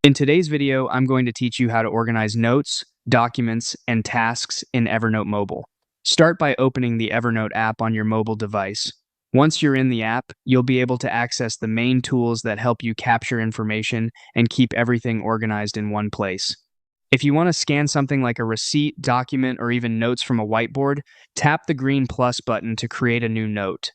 In today's video, I'm going to teach you how to organize notes, documents, and tasks in Evernote Mobile. Start by opening the Evernote app on your mobile device. Once you're in the app, you'll be able to access the main tools that help you capture information and keep everything organized in one place. If you want to scan something like a receipt, document, or even notes from a whiteboard, tap the green plus button to create a new note.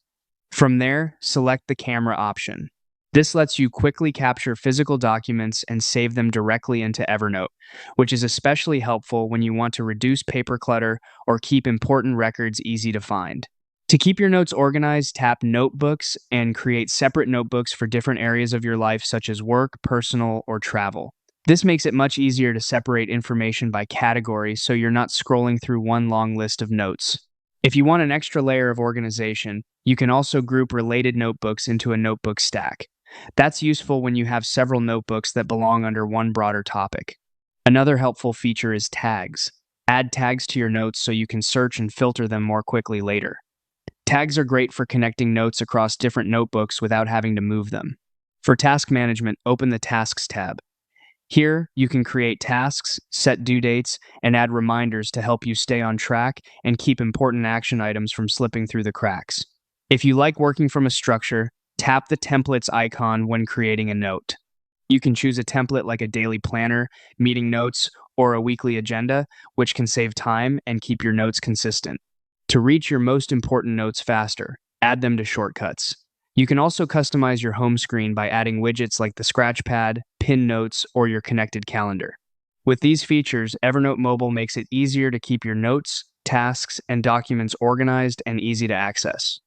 From there, select the camera option. This lets you quickly capture physical documents and save them directly into Evernote, which is especially helpful when you want to reduce paper clutter or keep important records easy to find. To keep your notes organized, tap Notebooks and create separate notebooks for different areas of your life, such as work, personal, or travel. This makes it much easier to separate information by category so you're not scrolling through one long list of notes. If you want an extra layer of organization, you can also group related notebooks into a notebook stack. That's useful when you have several notebooks that belong under one broader topic. Another helpful feature is tags. Add tags to your notes so you can search and filter them more quickly later. Tags are great for connecting notes across different notebooks without having to move them. For task management, open the Tasks tab. Here, you can create tasks, set due dates, and add reminders to help you stay on track and keep important action items from slipping through the cracks. If you like working from a structure, tap the templates icon when creating a note. You can choose a template like a daily planner, meeting notes, or a weekly agenda, which can save time and keep your notes consistent. To reach your most important notes faster, add them to shortcuts. You can also customize your home screen by adding widgets like the scratch pad, pin notes, or your connected calendar. With these features, Evernote Mobile makes it easier to keep your notes, tasks, and documents organized and easy to access.